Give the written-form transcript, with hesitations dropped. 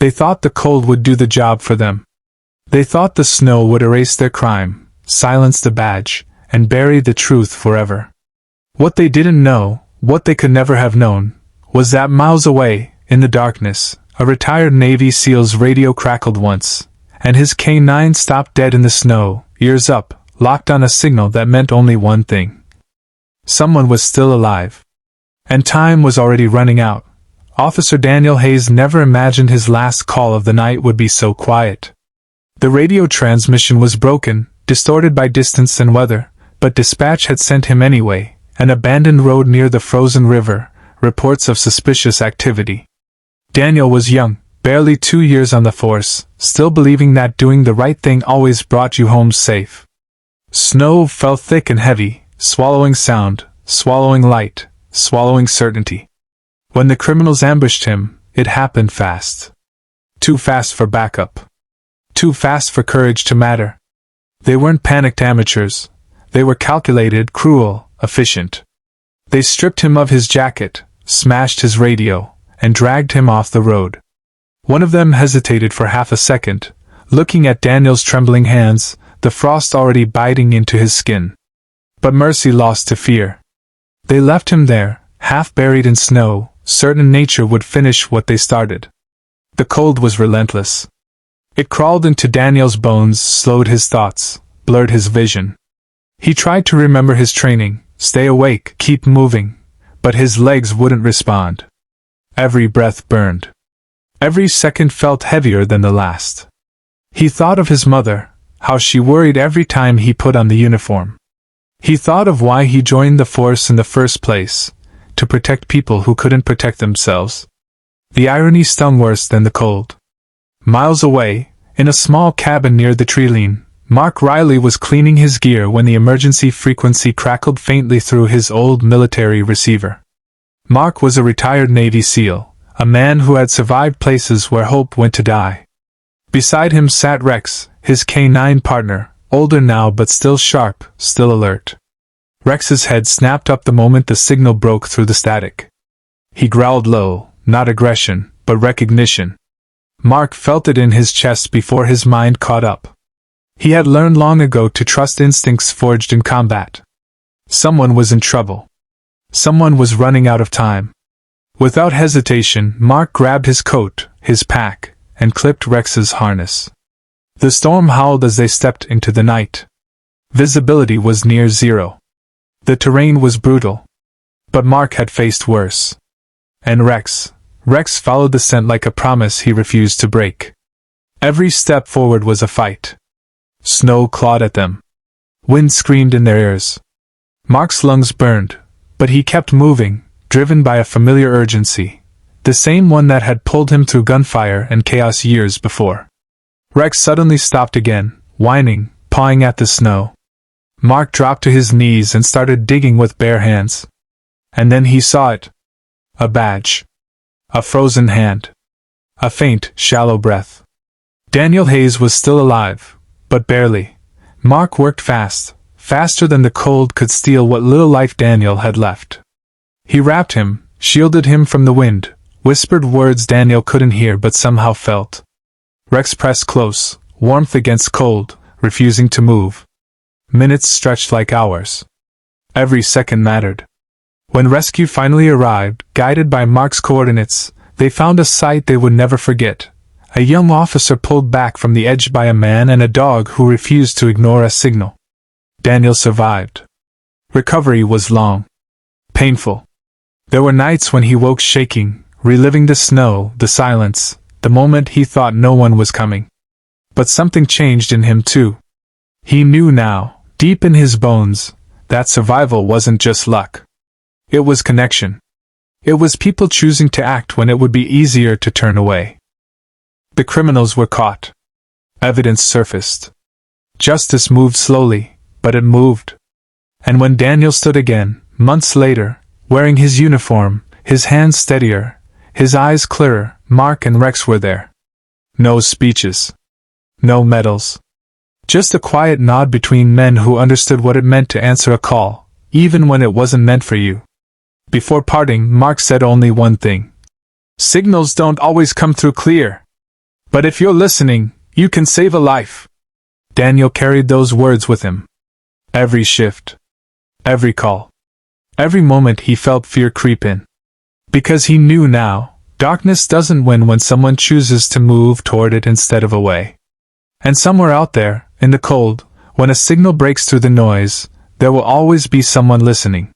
They thought the cold would do the job for them. They thought the snow would erase their crime, silence the badge, and bury the truth forever. What they didn't know, what they could never have known, was that miles away, in the darkness, a retired Navy SEAL's radio crackled once, and his K9 stopped dead in the snow, ears up, locked on a signal that meant only one thing. Someone was still alive. And time was already running out. Officer Daniel Hayes never imagined his last call of the night would be so quiet. The radio transmission was broken, distorted by distance and weather, but dispatch had sent him anyway, an abandoned road near the frozen river, reports of suspicious activity. Daniel was young, barely 2 years on the force, still believing that doing the right thing always brought you home safe. Snow fell thick and heavy, swallowing sound, swallowing light, swallowing certainty. When the criminals ambushed him, it happened fast. Too fast for backup. Too fast for courage to matter. They weren't panicked amateurs. They were calculated, cruel, efficient. They stripped him of his jacket, smashed his radio, and dragged him off the road. One of them hesitated for half a second, looking at Daniel's trembling hands, the frost already biting into his skin. But mercy lost to fear. They left him there, half buried in snow, certain nature would finish what they started. The cold was relentless. It crawled into Daniel's bones, slowed his thoughts, blurred his vision. He tried to remember his training, stay awake, keep moving, but his legs wouldn't respond. Every breath burned. Every second felt heavier than the last. He thought of his mother, how she worried every time he put on the uniform. He thought of why he joined the force in the first place, to protect people who couldn't protect themselves. The irony stung worse than the cold. Miles away, in a small cabin near the treeline, Mark Riley was cleaning his gear when the emergency frequency crackled faintly through his old military receiver. Mark was a retired Navy SEAL, a man who had survived places where hope went to die. Beside him sat Rex, his K9 partner, older now but still sharp, still alert. Rex's head snapped up the moment the signal broke through the static. He growled low, not aggression, but recognition. Mark felt it in his chest before his mind caught up. He had learned long ago to trust instincts forged in combat. Someone was in trouble. Someone was running out of time. Without hesitation, Mark grabbed his coat, his pack, and clipped Rex's harness. The storm howled as they stepped into the night. Visibility was near zero. The terrain was brutal. But Mark had faced worse. And Rex followed the scent like a promise he refused to break. Every step forward was a fight. Snow clawed at them. Wind screamed in their ears. Mark's lungs burned, but he kept moving, driven by a familiar urgency, the same one that had pulled him through gunfire and chaos years before. Rex suddenly stopped again, whining, pawing at the snow. Mark dropped to his knees and started digging with bare hands. And then he saw it. A badge. A frozen hand. A faint, shallow breath. Daniel Hayes was still alive, but barely. Mark worked fast, faster than the cold could steal what little life Daniel had left. He wrapped him, shielded him from the wind, whispered words Daniel couldn't hear but somehow felt. Rex pressed close, warmth against cold, refusing to move. Minutes stretched like hours. Every second mattered. When rescue finally arrived, guided by Mark's coordinates, they found a sight they would never forget. A young officer pulled back from the edge by a man and a dog who refused to ignore a signal. Daniel survived. Recovery was long. Painful. There were nights when he woke shaking, reliving the snow, the silence, the moment he thought no one was coming. But something changed in him too. He knew now, deep in his bones, that survival wasn't just luck. It was connection. It was people choosing to act when it would be easier to turn away. The criminals were caught. Evidence surfaced. Justice moved slowly, but it moved. And when Daniel stood again, months later, wearing his uniform, his hands steadier, his eyes clearer, Mark and Rex were there. No speeches. No medals. Just a quiet nod between men who understood what it meant to answer a call, even when it wasn't meant for you. Before parting, Mark said only one thing. Signals don't always come through clear. But if you're listening, you can save a life. Daniel carried those words with him. Every shift. Every call. Every moment he felt fear creep in. Because he knew now, darkness doesn't win when someone chooses to move toward it instead of away. And somewhere out there, in the cold, when a signal breaks through the noise, there will always be someone listening.